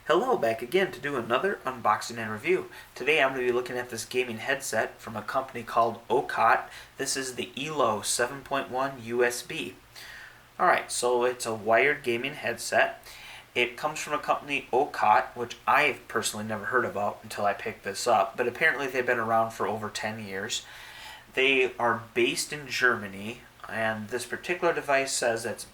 Hello, back again to do another unboxing and review. Today I'm going to be looking at this gaming headset from a company called Roccat. This is the ELO 7.1 USB. Alright, so it's a wired gaming headset. It comes from a company, Roccat, which I've personally never heard about until I picked this up, but apparently they've been around for over 10 years. They are based in Germany, and this particular device says it's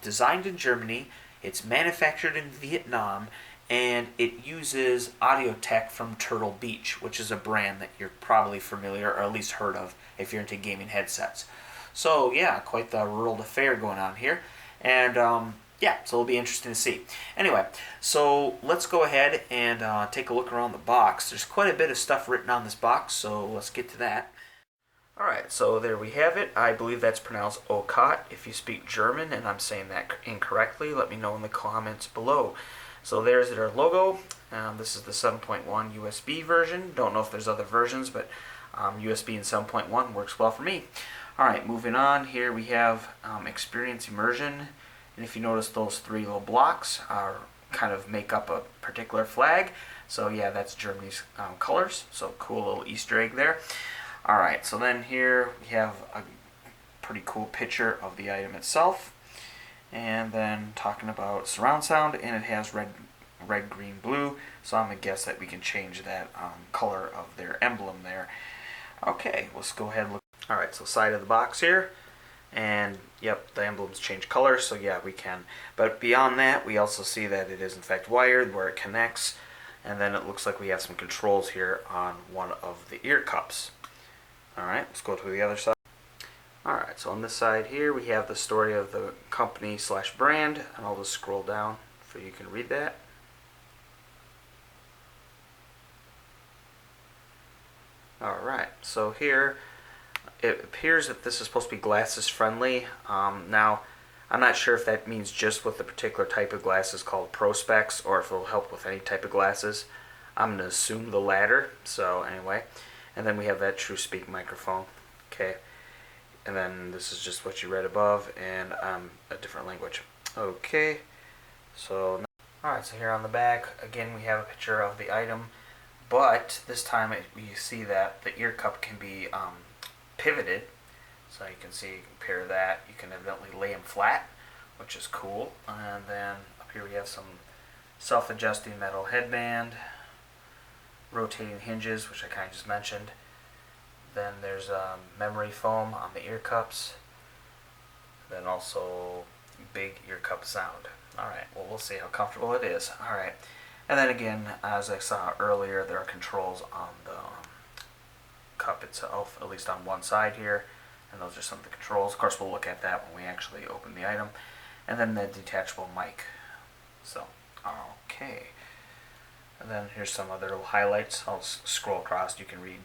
designed in Germany, it's manufactured in Vietnam, and it uses audio tech from Turtle Beach, which is a brand that you're probably familiar or at least heard of if you're into gaming headsets. So yeah, quite the world affair going on here. And yeah, so it'll be interesting to see. Anyway, so let's go ahead and take a look around the box. There's quite a bit of stuff written on this box, so let's get to that. Alright, so there we have it. I believe that's pronounced Roccat. If you speak German and I'm saying that incorrectly, let me know in the comments below. So there's their logo. This is the 7.1 USB version. Don't know if there's other versions, but USB and 7.1 works well for me. Alright, moving on. Here we have Experience Immersion. And if you notice, those three little blocks are kind of make up a particular flag. So yeah, that's Germany's colors. So cool little Easter egg there. Alright, so then here we have a pretty cool picture of the item itself. And then talking about surround sound, and it has red, green, blue. So I'm going to guess that we can change that color of their emblem there. Okay, let's go ahead and look. Alright, so side of the box here. And yep, the emblems change color, so yeah, we can. But beyond that, we also see that it is in fact wired, where it connects. And then it looks like we have some controls here on one of the ear cups. Alright, let's go to the other side. Alright, so on this side here we have the story of the company / brand, and I'll just scroll down so you can read that. Alright, so here it appears that this is supposed to be glasses friendly. Now, I'm not sure if that means just with the particular type of glasses called Pro Specs, or if it'll help with any type of glasses. I'm going to assume the latter, so anyway. And then we have that TrueSpeak microphone. Okay. And then this is just what you read above, and a different language. Okay. So, alright, so here on the back, again, we have a picture of the item, but this time you see that the ear cup can be pivoted. So you can see, compare that. You can evidently lay them flat, which is cool. And then up here we have some self-adjusting metal headband, rotating hinges, which I kind of just mentioned. Then there's memory foam on the ear cups. Then also big ear cup sound. Alright, well, we'll see how comfortable it is. Alright, and then again, as I saw earlier, there are controls on the cup itself, at least on one side here. And those are some of the controls. Of course, we'll look at that when we actually open the item. And then the detachable mic. So, okay. And then here's some other little highlights. I'll scroll across, you can read.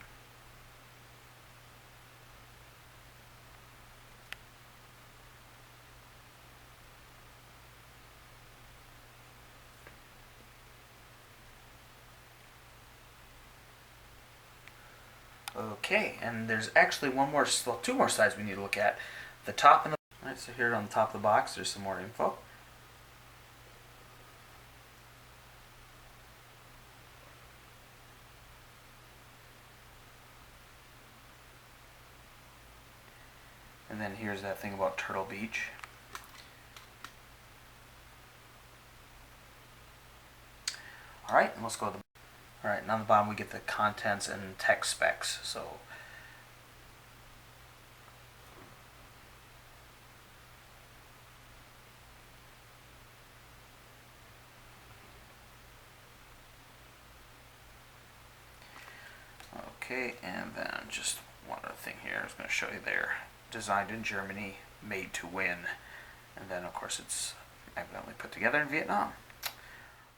Okay, and there's actually two more sides we need to look at. The top and the... Alright, so here on the top of the box, there's some more info. And then here's that thing about Turtle Beach. Alright, and let's go to the... Alright, and on the bottom we get the contents and tech specs. So, okay, and then just one other thing here. I was going to show you there. Designed in Germany, made to win. And then, of course, it's evidently put together in Vietnam.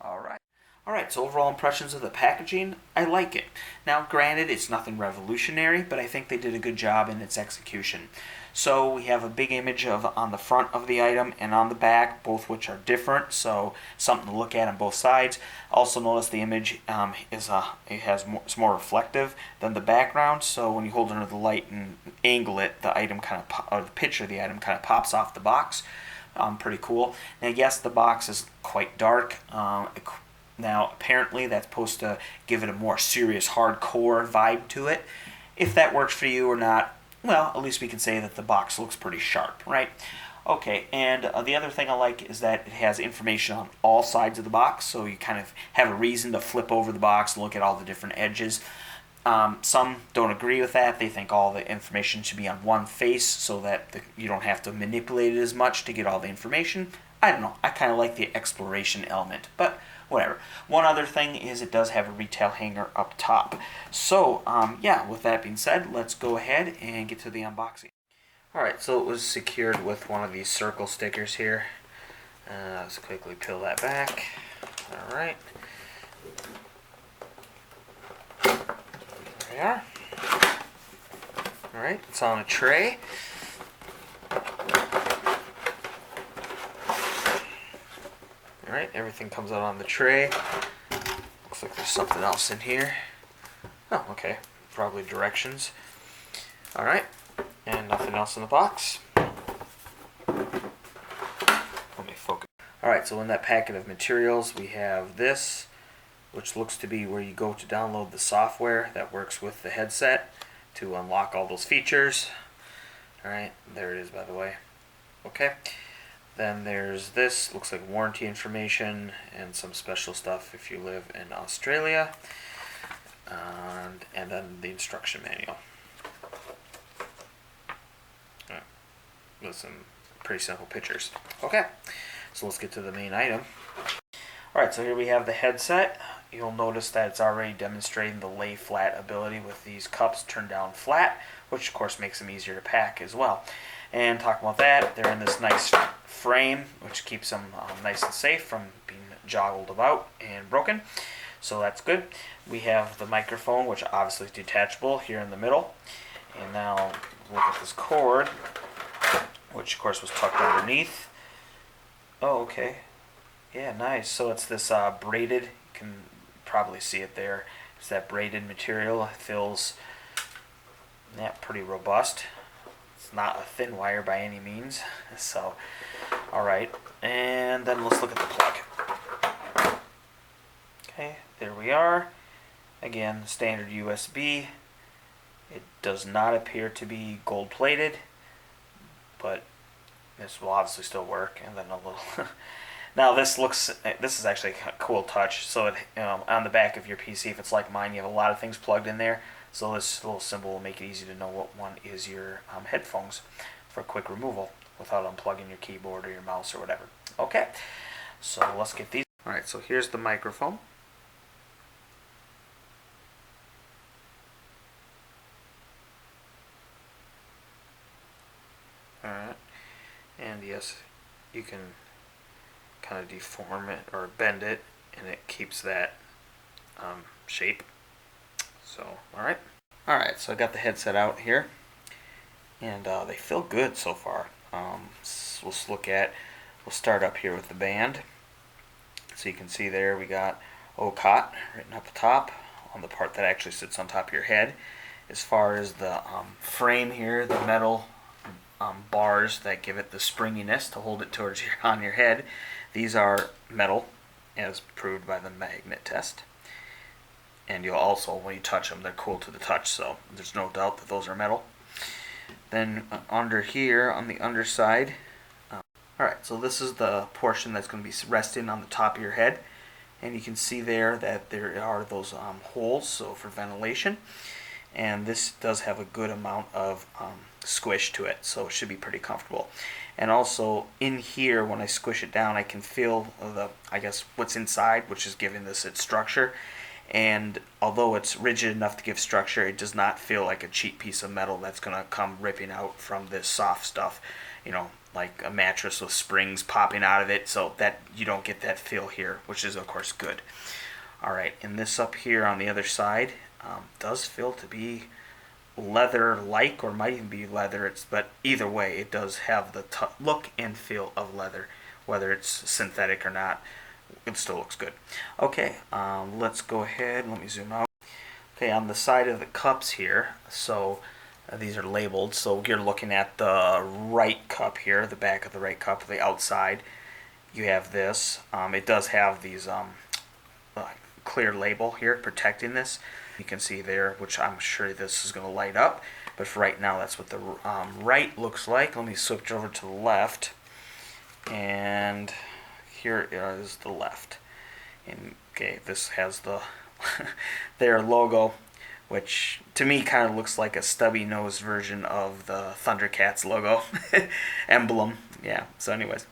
Alright. Alright, so overall impressions of the packaging, I like it. Now, granted, it's nothing revolutionary, but I think they did a good job in its execution. So we have a big image on the front of the item and on the back, both which are different, so something to look at on both sides. Also notice the image it's more reflective than the background, so when you hold it under the light and angle it, the item the picture of the item kind of pops off the box. Pretty cool. Now, yes, the box is quite dark. Now, apparently that's supposed to give it a more serious, hardcore vibe to it. If that works for you or not, well, at least we can say that the box looks pretty sharp, right? Okay, and the other thing I like is that it has information on all sides of the box, so you kind of have a reason to flip over the box and look at all the different edges. Some don't agree with that. They think all the information should be on one face so that you don't have to manipulate it as much to get all the information. I don't know. I kind of like the exploration element, but whatever. One other thing is it does have a retail hanger up top. So, yeah, with that being said, let's go ahead and get to the unboxing. Alright, so it was secured with one of these circle stickers here. Let's quickly peel that back. Alright. There we are. Alright, it's on a tray. Alright, everything comes out on the tray. Looks like there's something else in here. Oh, okay. Probably directions. Alright. And nothing else in the box. Let me focus. Alright, so in that packet of materials we have this, which looks to be where you go to download the software that works with the headset to unlock all those features. Alright, there it is, by the way. Okay. Then there's this, looks like warranty information and some special stuff if you live in Australia. And then the instruction manual. With some pretty simple pictures. Okay, so let's get to the main item. Alright, so here we have the headset. You'll notice that it's already demonstrating the lay flat ability with these cups turned down flat, which of course makes them easier to pack as well. And talking about that, they're in this nice frame, which keeps them nice and safe from being joggled about and broken. So that's good. We have the microphone, which obviously is detachable, here in the middle. And now look at this cord, which of course was tucked underneath. Oh, okay. Yeah, nice. So it's this braided, you can probably see it there. It's that braided material. It feels pretty robust. It's not a thin wire by any means. So, alright. And then let's look at the plug. Okay, there we are. Again, standard USB. It does not appear to be gold plated, but this will obviously still work. And then a little now this is actually a cool touch. So it, on the back of your PC, if it's like mine, you have a lot of things plugged in there, so this little symbol will make it easy to know what one is your headphones for quick removal without unplugging your keyboard or your mouse or whatever. Okay, so let's get these. Alright, so here's the microphone. Alright, and yes, you can kind of deform it or bend it, and it keeps that shape. So, alright. Alright, so I got the headset out here, and they feel good so far. So we'll start up here with the band. So you can see there we got Roccat written up the top on the part that actually sits on top of your head. As far as the frame here, the metal bars that give it the springiness to hold it towards on your head, these are metal, as proved by the magnet test. And you'll also, when you touch them, they're cool to the touch, so there's no doubt that those are metal. Then under here, on the underside, alright, so this is the portion that's going to be resting on the top of your head. And you can see there that there are those holes, so for ventilation. And this does have a good amount of squish to it, so it should be pretty comfortable. And also in here, when I squish it down, I can feel what's inside, which is giving this its structure. And although it's rigid enough to give structure, it does not feel like a cheap piece of metal that's going to come ripping out from this soft stuff, like a mattress with springs popping out of it, so that you don't get that feel here, which is of course good. Alright, and this up here on the other side does feel to be leather-like, or might even be leather. But either way, it does have the look and feel of leather, whether it's synthetic or not. It still looks good. Okay, let's go ahead. Let me zoom out. Okay, on the side of the cups here, so these are labeled. So you're looking at the right cup here, the back of the right cup, the outside. You have this. It does have these clear label here protecting this. You can see there, which I'm sure this is going to light up, but for right now that's what the right looks like. Let me switch over to the left, and here is the left. And okay, this has the their logo, which to me kind of looks like a stubby nosed version of the Thundercats logo emblem. Yeah, so anyways,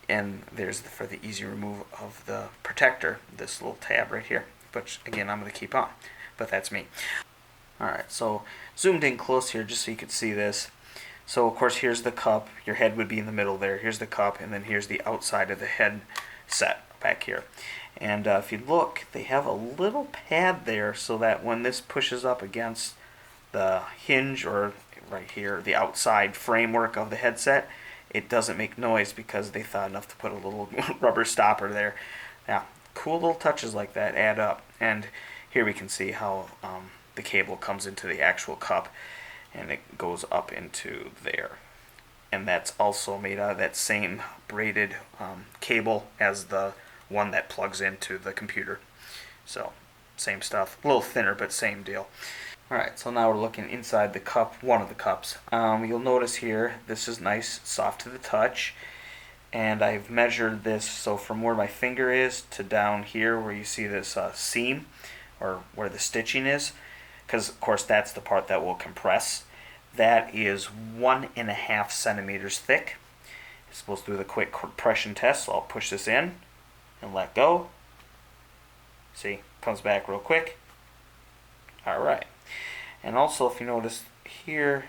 and there's for the easy remove of the protector, this little tab right here, which again I'm going to keep on, but that's me. Alright, so zoomed in close here just so you can see this. So of course here's the cup, your head would be in the middle there, here's the cup, and then here's the outside of the head set back here. And if you look, they have a little pad there so that when this pushes up against the hinge, or right here, the outside framework of the headset, it doesn't make noise because they thought enough to put a little rubber stopper there. Yeah, cool little touches like that add up. And here we can see how the cable comes into the actual cup and it goes up into there. And that's also made out of that same braided cable as the one that plugs into the computer. So same stuff, a little thinner, but same deal. Alright, so now we're looking inside the cup, one of the cups. You'll notice here, this is nice, soft to the touch. And I've measured this, so from where my finger is to down here where you see this seam, or where the stitching is, because of course that's the part that will compress. That is 1.5 centimeters thick. It's supposed to do the quick compression test, so I'll push this in and let go. See, comes back real quick. Alright. And also, if you notice here,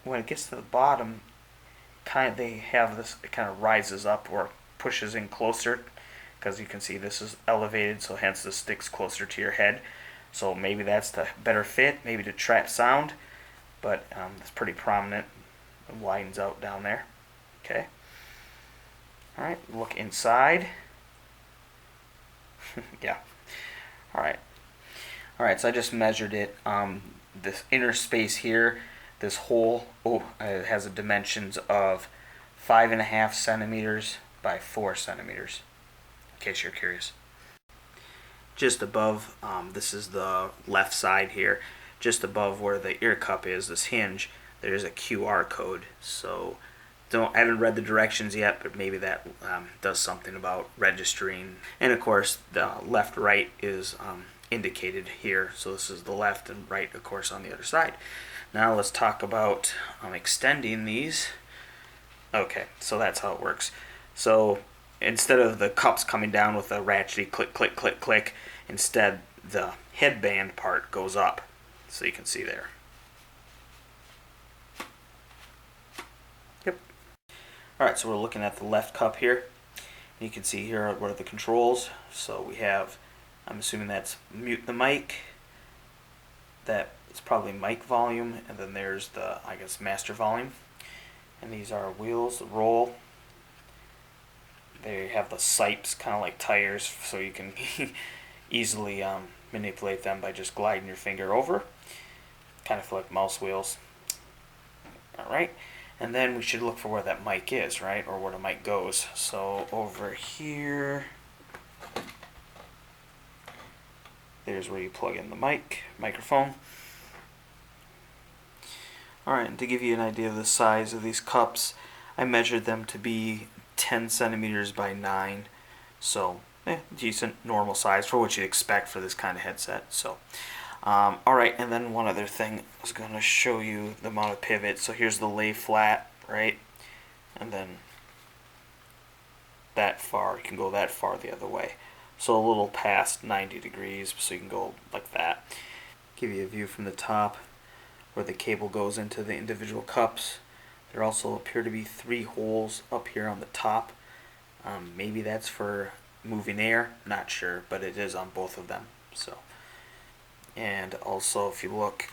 when it gets to the bottom, they have this, it kind of rises up or pushes in closer, because you can see this is elevated, so hence this sticks closer to your head. So maybe that's to better fit, maybe to trap sound, but it's pretty prominent. It widens out down there. Okay. Alright, look inside. Yeah. Alright. Alright, so I just measured it. This inner space here, this hole, it has a dimensions of 5.5 centimeters by 4 centimeters, in case you're curious. Just above, this is the left side here, just above where the ear cup is, this hinge, there's a QR code. So I haven't read the directions yet, but maybe that does something about registering. And of course, the left-right is indicated here. So this is the left and right, of course, on the other side. Now let's talk about extending these. Okay, so that's how it works. So instead of the cups coming down with a ratchety click, click, click, click, instead the headband part goes up. So you can see there. Yep. Alright, so we're looking at the left cup here. You can see here what are the controls. So we have, I'm assuming that's mute the mic. That is probably mic volume. And then there's the, I guess, master volume. And these are wheels, the roll. They have the sipes, kind of like tires, so you can easily manipulate them by just gliding your finger over. Kind of feel like mouse wheels. Alright, and then we should look for where that mic is, right? Or where the mic goes. So over here, there's where you plug in the microphone. Alright, and to give you an idea of the size of these cups, I measured them to be 10 centimeters by 9. So, decent, normal size for what you'd expect for this kind of headset. So, alright, and then one other thing, I was going to show you the amount of pivot. So here's the lay flat, right? And then that far, you can go that far the other way. So a little past 90 degrees, so you can go like that. Give you a view from the top where the cable goes into the individual cups. There also appear to be 3 holes up here on the top. Maybe that's for moving air, not sure, but it is on both of them. So, and also if you look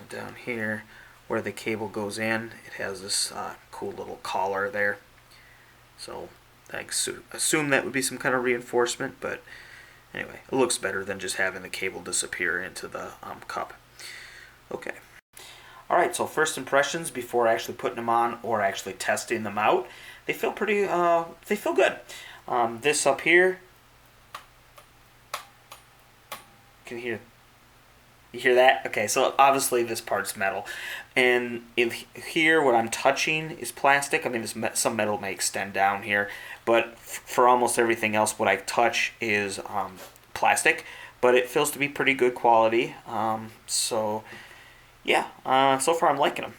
down here where the cable goes in, it has this cool little collar there. So I assume that would be some kind of reinforcement, but anyway, it looks better than just having the cable disappear into the cup. Okay. Alright, so first impressions before actually putting them on or actually testing them out. They feel pretty, they feel good. This up here, can hear. You hear that? Okay, so obviously this part's metal, and here what I'm touching is plastic. I mean, some metal may extend down here, but for almost everything else, what I touch is plastic. But it feels to be pretty good quality. So yeah, so far I'm liking them.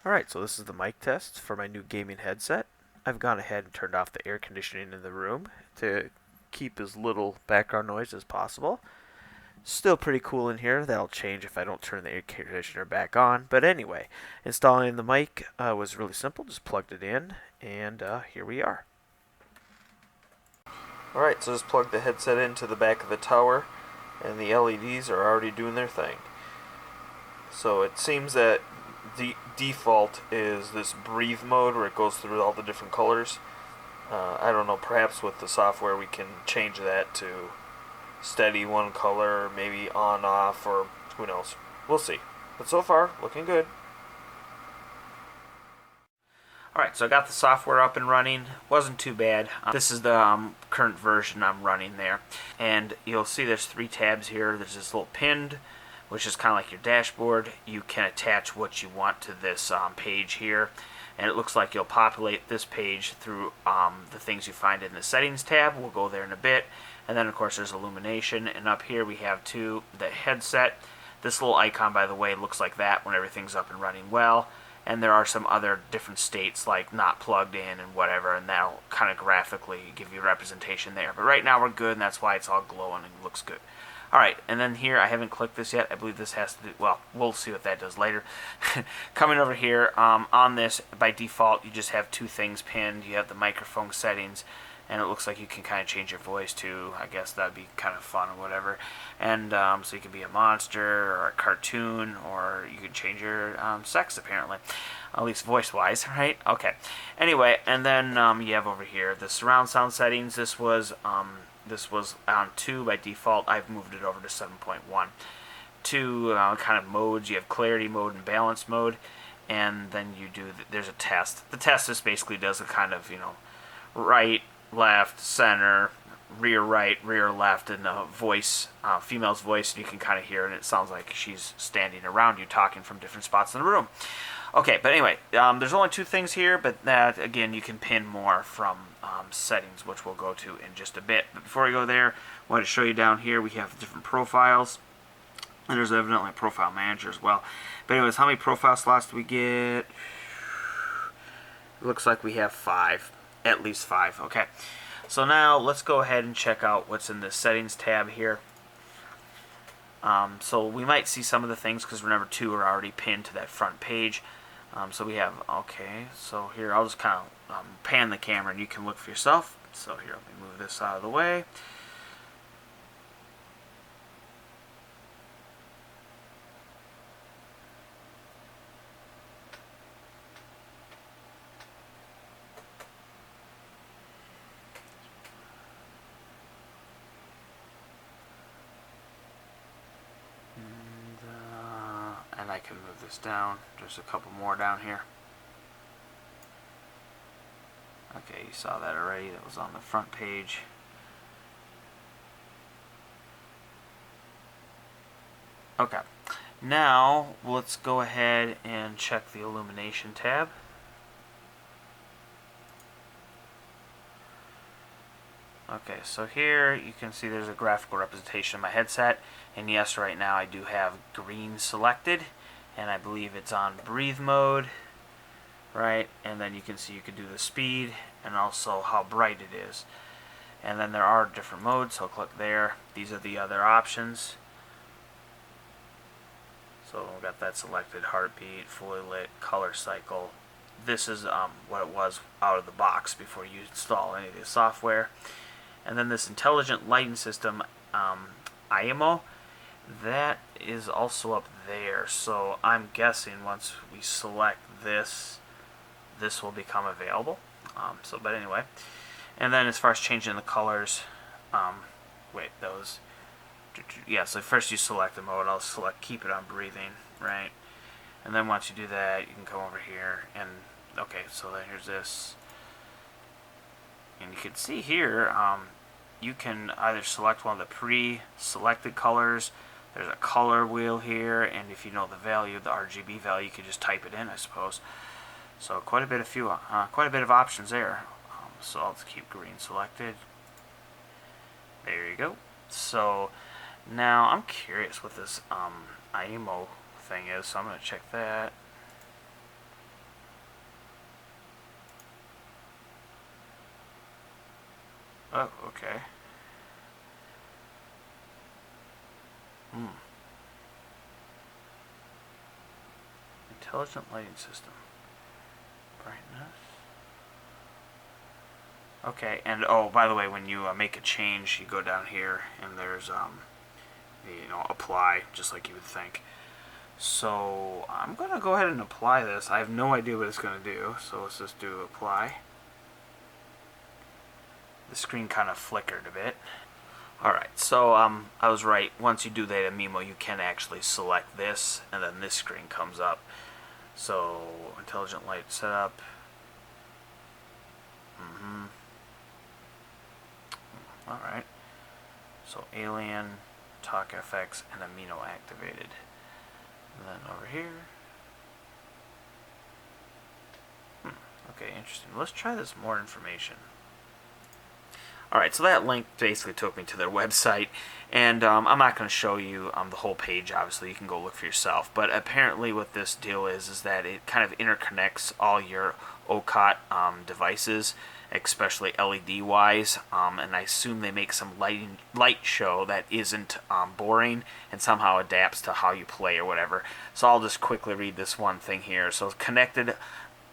Alright, so this is the mic test for my new gaming headset. I've gone ahead and turned off the air conditioning in the room to keep as little background noise as possible. Still pretty cool in here. That'll change if I don't turn the air conditioner back on. But anyway, installing the mic was really simple. Just plugged it in, and here we are. Alright, so just plug the headset into the back of the tower, and the LEDs are already doing their thing. So it seems that the default is this breathe mode where it goes through all the different colors. I don't know, perhaps with the software we can change that to steady one color, maybe on off, or who knows. We'll see. But so far, looking good. Alright, so I got the software up and running. Wasn't too bad. This is the current version I'm running there. And you'll see there's 3 tabs here. There's this little pinned, which is kind of like your dashboard. You can attach what you want to this page here. And it looks like you'll populate this page through the things you find in the settings tab. We'll go there in a bit. And then, of course, there's illumination. And up here we have the headset. This little icon, by the way, looks like that when everything's up and running well. And there are some other different states like not plugged in and whatever, and that'll kind of graphically give you representation there. But right now we're good, and that's why it's all glowing and looks good. Alright, and then here, I haven't clicked this yet. I believe this has to do, well, we'll see what that does later. Coming over here, on this, by default, you just have 2 things pinned. You have the microphone settings, and it looks like you can kind of change your voice too. I guess that'd be kind of fun or whatever. And so you can be a monster or a cartoon, or you could change your sex, apparently. At least voice-wise, right? Okay. Anyway, and then you have over here the surround sound settings. This was on 2 by default. I've moved it over to 7.1. 2 kind of modes. You have clarity mode and balance mode, and then there's a test. The test just basically does a kind of, right, left, center, rear right, rear left, and a voice, female's voice, and you can kind of hear it, and it sounds like she's standing around you talking from different spots in the room. Okay, but anyway, there's only 2 things here, but that, again, you can pin more from settings, which we'll go to in just a bit. But before we go there, I want to show you down here, we have different profiles, and there's evidently a profile manager as well. But anyways, how many profile slots do we get? It looks like we have 5, at least 5, okay. So now, let's go ahead and check out what's in the settings tab here. So we might see some of the things, because remember 2 are already pinned to that front page. So we have, okay, so here I'll just kind of pan the camera and you can look for yourself. So here, let me move this out of the way. And I can move this down. There's a couple more down here. Okay, you saw that already. That was on the front page. Okay, now let's go ahead and check the illumination tab. Okay, so here you can see there's a graphical representation of my headset, and yes, right now I do have green selected, and I believe it's on breathe mode, right? And then you can see you can do the speed and also how bright it is. And then there are different modes, so click there. These are the other options. So we've got that selected: heartbeat, fully lit, color cycle. This is what it was out of the box before you install any of the software. And then this intelligent lighting system, IMO, that is also up there. So I'm guessing once we select this, this will become available. But anyway, and then as far as changing the colors, yeah. So first you select the mode. I'll select keep it on breathing, right? And then once you do that, you can come over here and okay. So then here's this. And you can see here, you can either select one of the pre-selected colors. There's a color wheel here, and if you know the value, the RGB value, you can just type it in, I suppose. So quite a bit of options there. So I'll just keep green selected. There you go. So now I'm curious what this IMO thing is, so I'm going to check that. Oh, okay. Intelligent lighting system. Brightness. Okay, and oh, by the way, when you make a change, you go down here, and there's apply, just like you would think. So I'm gonna go ahead and apply this. I have no idea what it's gonna do, so let's just do apply. The screen kind of flickered a bit. Alright, so I was right. Once you do that in Mimo, you can actually select this, and then this screen comes up. So, intelligent light setup. Alright. So, alien, talk FX, and amino activated. And then over here. Okay, interesting. Let's try this more information. Alright, so that link basically took me to their website, and I'm not going to show you the whole page, obviously. You can go look for yourself. But apparently what this deal is that it kind of interconnects all your Roccat devices, especially LED-wise, and I assume they make some light show that isn't boring and somehow adapts to how you play or whatever. So I'll just quickly read this one thing here. So connected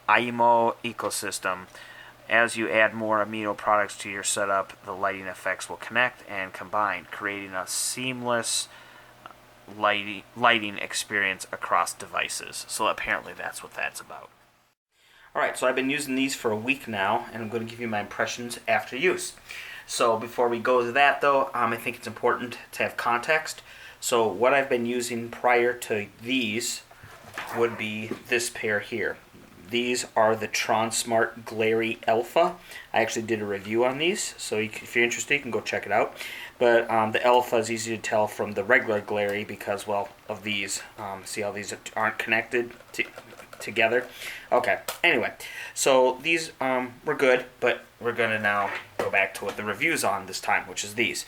IMO ecosystem. As you add more amino products to your setup, the lighting effects will connect and combine, creating a seamless lighting experience across devices. So apparently that's what that's about. Alright, so I've been using these for a week now, and I'm going to give you my impressions after use. So before we go to that though, I think it's important to have context. So what I've been using prior to these would be this pair here. These are the TronSmart Glary Alpha. I actually did a review on these, so if you're interested, you can go check it out. But the Alpha is easy to tell from the regular Glary because, well, of these. See how these aren't connected together? Okay, anyway, so these were good, but we're going to now go back to what the review's on this time, which is these.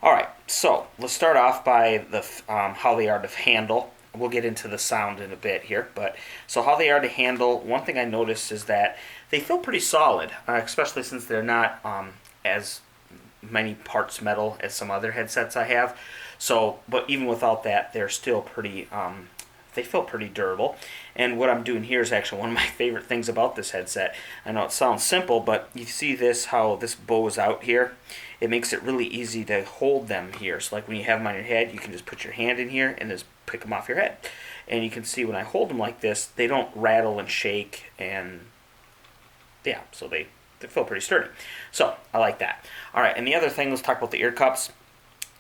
Alright, so let's start off by the how they are to handle. We'll get into the sound in a bit here, but so how they are to handle, one thing I noticed is that they feel pretty solid, especially since they're not as many parts metal as some other headsets I have. So, but even without that, they're still pretty, they feel pretty durable. And what I'm doing here is actually one of my favorite things about this headset. I know it sounds simple, but you see this, how this bows out here? It makes it really easy to hold them here. So like when you have them on your head, you can just put your hand in here and just pick them off your head. And you can see when I hold them like this, they don't rattle and shake, and yeah, so they feel pretty sturdy. So I like that. Alright, and the other thing, let's talk about the ear cups.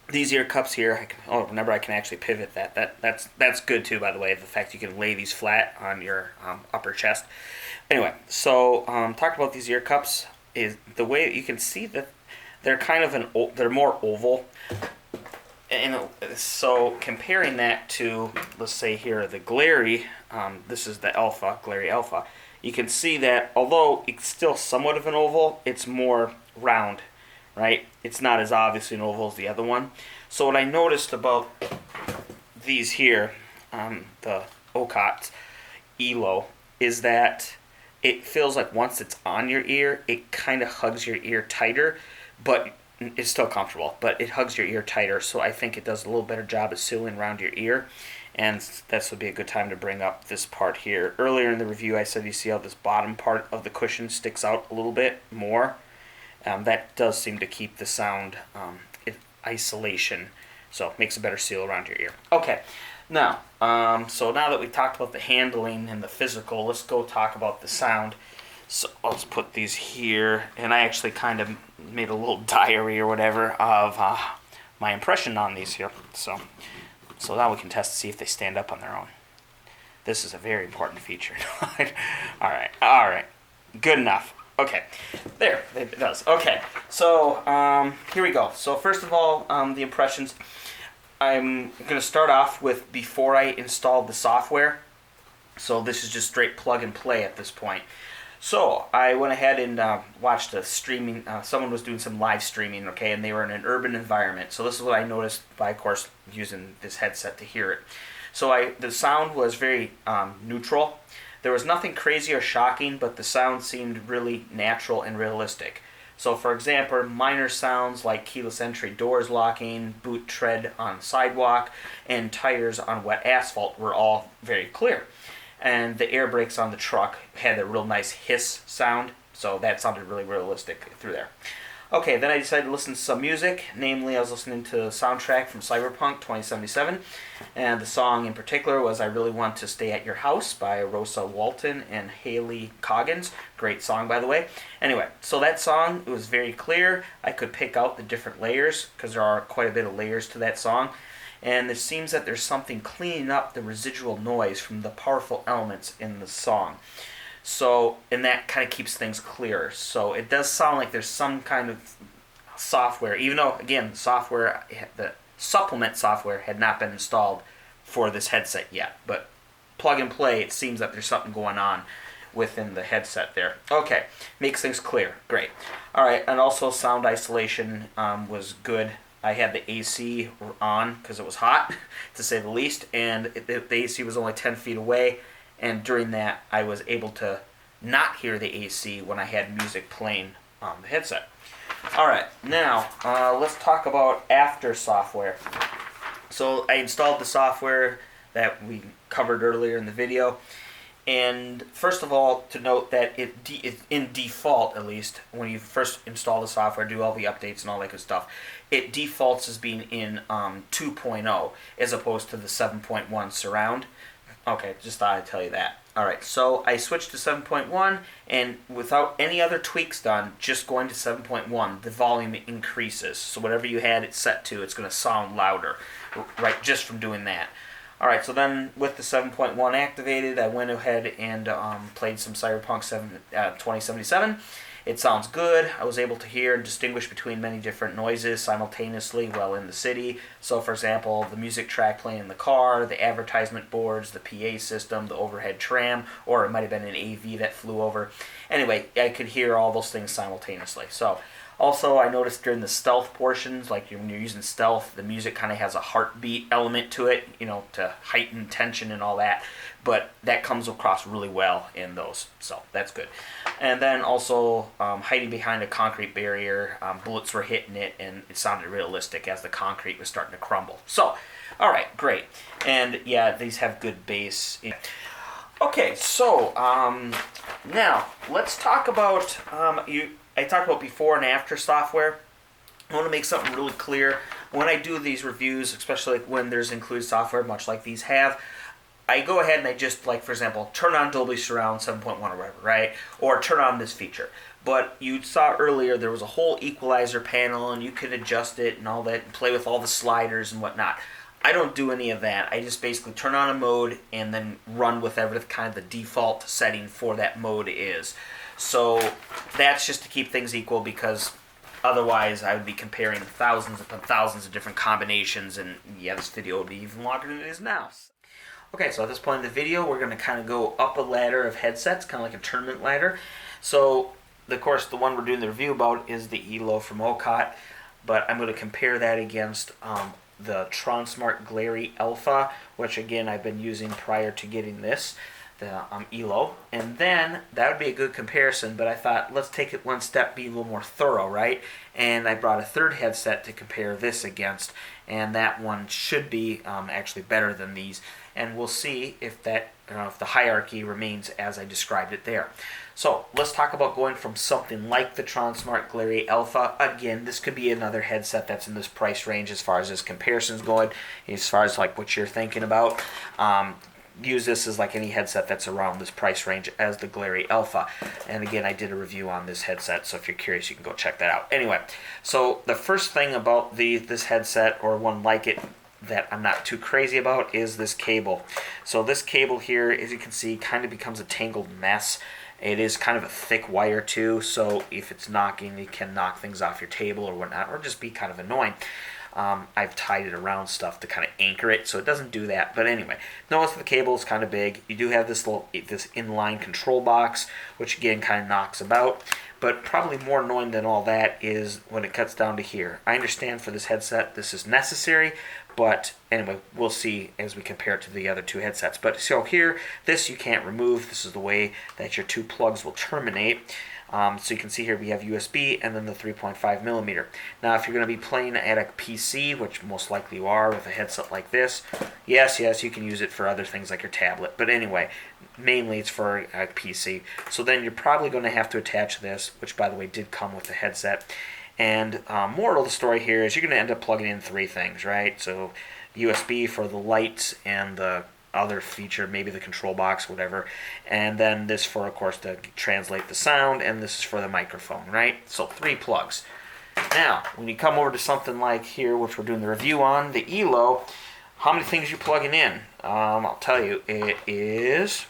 These ear cups here, remember I can actually pivot that. That's good too, by the way, the fact you can lay these flat on your upper chest. Anyway, so talk about these ear cups is the way you can see that they're kind of they're more oval. And so comparing that to, let's say here, the Glary, this is the Alpha, Glary Alpha, you can see that although it's still somewhat of an oval, it's more round, right? It's not as obviously an oval as the other one. So what I noticed about these here, the Roccat ELO, is that it feels like once it's on your ear, it kind of hugs your ear tighter, but it's still comfortable, but it hugs your ear tighter, so I think it does a little better job of sealing around your ear, and this would be a good time to bring up this part here. Earlier in the review, I said you see how this bottom part of the cushion sticks out a little bit more. That does seem to keep the sound in isolation, so it makes a better seal around your ear. Okay, now, so now that we've talked about the handling and the physical, let's go talk about the sound. So let's put these here, and I actually kind of made a little diary or whatever of my impression on these here. So now we can test to see if they stand up on their own. This is a very important feature. All right, good enough. Okay, there, it does. Okay, so here we go. So first of all, the impressions. I'm going to start off with before I installed the software. So this is just straight plug and play at this point. So I went ahead and watched a streaming. Someone was doing some live streaming, okay, and they were in an urban environment. So this is what I noticed by, of course, using this headset to hear it. So the sound was very neutral. There was nothing crazy or shocking, but the sound seemed really natural and realistic. So for example, minor sounds like keyless entry doors locking, boot tread on sidewalk, and tires on wet asphalt were all very clear. And the air brakes on the truck had a real nice hiss sound, so that sounded really realistic through there. Okay, then I decided to listen to some music. Namely, I was listening to the soundtrack from Cyberpunk 2077. And the song in particular was I Really Want to Stay at Your House by Rosa Walton and Haley Coggins. Great song, by the way. Anyway, so that song, it was very clear. I could pick out the different layers, because there are quite a bit of layers to that song. And it seems that there's something cleaning up the residual noise from the powerful elements in the song. So, and that kind of keeps things clearer. So it does sound like there's some kind of software, even though, again, the supplement software had not been installed for this headset yet. But plug and play, it seems that there's something going on within the headset there. Okay, makes things clear. Great. All right, and also sound isolation was good. I had the AC on because it was hot, to say the least, and the AC was only 10 feet away. And during that, I was able to not hear the AC when I had music playing on the headset. All right, now let's talk about after software. So I installed the software that we covered earlier in the video. And first of all, to note that in default, at least, when you first install the software, do all the updates and all that good stuff, it defaults as being in 2.0 as opposed to the 7.1 surround. Okay, just thought I'd tell you that. Alright, so I switched to 7.1, and without any other tweaks done, just going to 7.1, the volume increases. So whatever you had it set to, it's going to sound louder, right, just from doing that. Alright, so then with the 7.1 activated, I went ahead and played some Cyberpunk 2077. It sounds good. I was able to hear and distinguish between many different noises simultaneously while in the city. So, for example, the music track playing in the car, the advertisement boards, the PA system, the overhead tram, or it might have been an AV that flew over. Anyway, I could hear all those things simultaneously. So, also, I noticed during the stealth portions, like when you're using stealth, the music kind of has a heartbeat element to it, to heighten tension and all that. But that comes across really well in those, so that's good. And then also hiding behind a concrete barrier, bullets were hitting it, and it sounded realistic as the concrete was starting to crumble. So, all right, great. And yeah, these have good bass. Okay, so now let's talk about I talked about before and after software. I want to make something really clear. When I do these reviews, especially when there's included software, much like these have, I go ahead and I just, like, for example, turn on Dolby Surround 7.1 or whatever, right? Or turn on this feature. But you saw earlier there was a whole equalizer panel, and you can adjust it and all that, and play with all the sliders and whatnot. I don't do any of that. I just basically turn on a mode and then run with whatever kind of the default setting for that mode is. So that's just to keep things equal, because otherwise I would be comparing thousands upon thousands of different combinations, and yeah, this video would be even longer than it is now. Okay, so at this point in the video, we're going to kind of go up a ladder of headsets, kind of like a tournament ladder. So, of course, the one we're doing the review about is the ELO from Roccat, but I'm going to compare that against the TronSmart Glary Alpha, which again I've been using prior to getting this, the ELO. And then that would be a good comparison, but I thought let's take it one step, be a little more thorough, right? And I brought a third headset to compare this against, and that one should be actually better than these. And we'll see if the hierarchy remains as I described it there. So let's talk about going from something like the TronSmart Glary Alpha. Again, this could be another headset that's in this price range as far as this comparison's going, as far as like what you're thinking about. Use this as like any headset that's around this price range as the Glary Alpha. And again, I did a review on this headset, so if you're curious, you can go check that out. Anyway, so the first thing about this headset, or one like it, that I'm not too crazy about is this cable. So this cable here, as you can see, kind of becomes a tangled mess. It is kind of a thick wire too, so if it's knocking, it can knock things off your table or whatnot, or just be kind of annoying. I've tied it around stuff to kind of anchor it, so it doesn't do that. But anyway, notice the cable is kind of big. You do have this inline control box, which again kind of knocks about. But probably more annoying than all that is when it cuts down to here. I understand for this headset this is necessary, but anyway, we'll see as we compare it to the other two headsets. But so here, this you can't remove. This is the way that your two plugs will terminate. So you can see here we have USB and then the 3.5 millimeter. Now if you're going to be playing at a PC, which most likely you are with a headset like this, yes, you can use it for other things like your tablet. But anyway, mainly it's for a PC. So then you're probably going to have to attach this, which by the way did come with the headset. And moral of the story here is you're going to end up plugging in three things, right? So USB for the lights and the other feature, maybe the control box, whatever. And then this for, of course, to translate the sound, and this is for the microphone, right? So 3 plugs. Now, when you come over to something like here, which we're doing the review on, the ELO, how many things are you plugging in? I'll tell you, it is,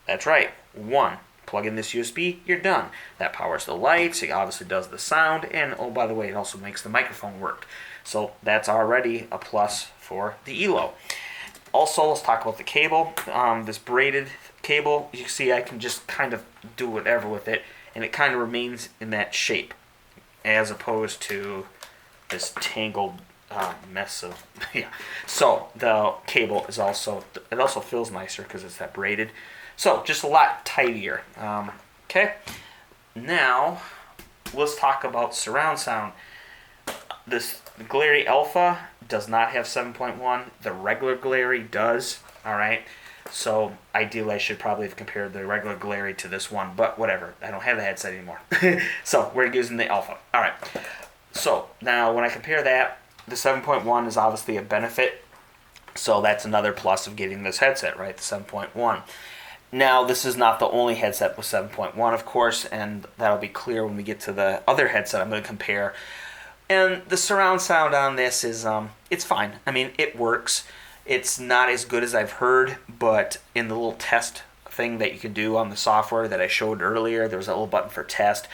that's right, 1. Plug in this USB, you're done. That powers the lights, it obviously does the sound, and oh, by the way, it also makes the microphone work. So that's already a plus for the ELO. Also, let's talk about the cable. This braided cable, you can see I can just kind of do whatever with it, and it kind of remains in that shape, as opposed to this tangled mess of, yeah. So the cable is also, it also feels nicer because it's that braided. So just a lot tidier. Okay, now let's talk about surround sound. This Glary Alpha does not have 7.1. The regular Glary does. All right. So ideally, I should probably have compared the regular Glary to this one, but whatever. I don't have the headset anymore. So we're using the Alpha. All right. So now when I compare that, the 7.1 is obviously a benefit. So that's another plus of getting this headset, right? The 7.1. Now, this is not the only headset with 7.1, of course, and that'll be clear when we get to the other headset I'm going to compare. And the surround sound on this is, it's fine. I mean, it works. It's not as good as I've heard, but in the little test thing that you can do on the software that I showed earlier, there was a little button for test.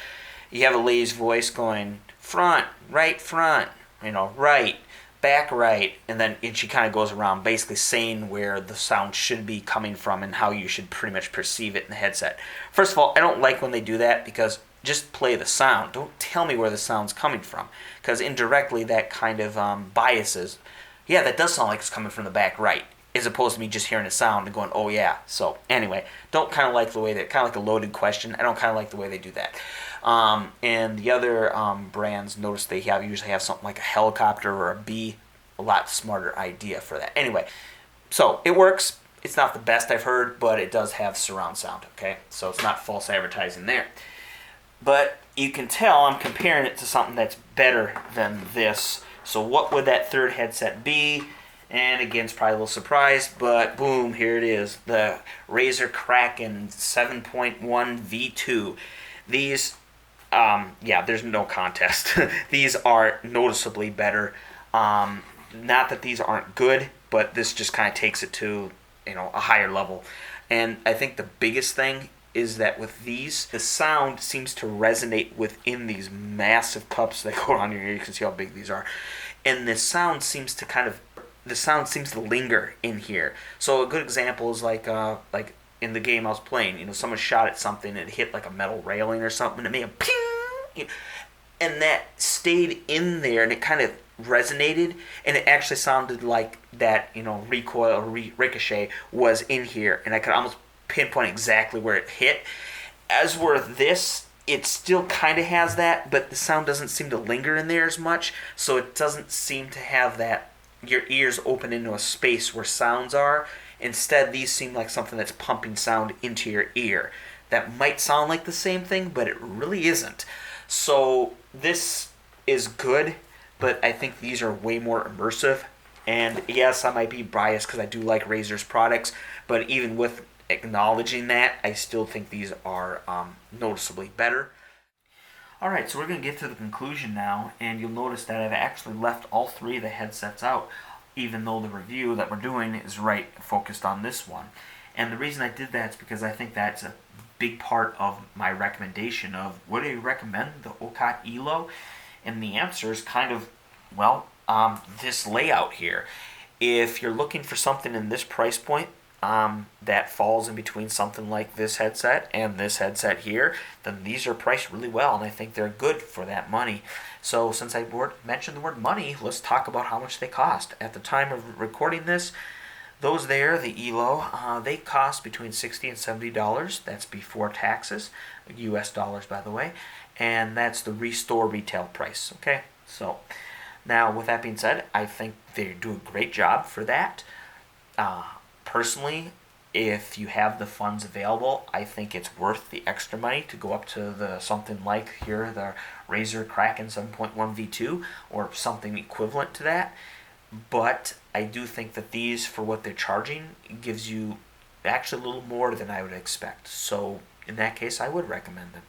You have a lady's voice going, front, right, right, back, right, and she kind of goes around basically saying where the sound should be coming from and how you should pretty much perceive it in the headset. First of all, I don't like when they do that because just play the sound. Don't tell me where the sound's coming from, because indirectly that kind of biases. Yeah, that does sound like it's coming from the back right, as opposed to me just hearing a sound and going, oh yeah. So anyway, don't kind of like the way that, kind of like a loaded question, I don't kind of like the way they do that. And the other brands, notice they usually have something like a helicopter or a bee, a lot smarter idea for that. Anyway, so it works. It's not the best I've heard, but it does have surround sound, okay? So it's not false advertising there. But you can tell I'm comparing it to something that's better than this. So what would that third headset be? And again, it's probably a little surprise, but boom, here it is. The Razer Kraken 7.1 V2. These, there's no contest. These are noticeably better. Not that these aren't good, but this just kind of takes it to, a higher level. And I think the biggest thing is that with these, the sound seems to resonate within these massive cups that go on your ear. You can see how big these are. And the sound seems to linger in here. So a good example is like in the game I was playing, someone shot at something and it hit like a metal railing or something, and it made a ping, and that stayed in there, and it kind of resonated, and it actually sounded like that, recoil or ricochet was in here, and I could almost pinpoint exactly where it hit. As with this, it still kind of has that, but the sound doesn't seem to linger in there as much, so it doesn't seem to have that, your ears open into a space where sounds are. Instead, these seem like something that's pumping sound into your ear. That might sound like the same thing, but it really isn't. So this is good, but I think these are way more immersive. And yes, I might be biased because I do like Razer's products, but even with acknowledging that, I still think these are noticeably better. Alright, so we're going to get to the conclusion now, and you'll notice that I've actually left all three of the headsets out, even though the review that we're doing is focused on this one. And the reason I did that is because I think that's a big part of my recommendation of would I recommend the Roccat ELO? And the answer is kind of, well, this layout here. If you're looking for something in this price point, that falls in between something like this headset and this headset here, then these are priced really well, and I think they're good for that money. So since I mentioned the word money, let's talk about how much they cost. At the time of recording this, those there, the ELO, they cost between $60 and $70. That's before taxes, US dollars by the way, and that's the restore retail price. Okay, so now with that being said, I think they do a great job for that. Personally, if you have the funds available, I think it's worth the extra money to go up to the something like here the Razer Kraken 7.1 V2 or something equivalent to that. But I do think that these, for what they're charging, gives you actually a little more than I would expect. So in that case, I would recommend them.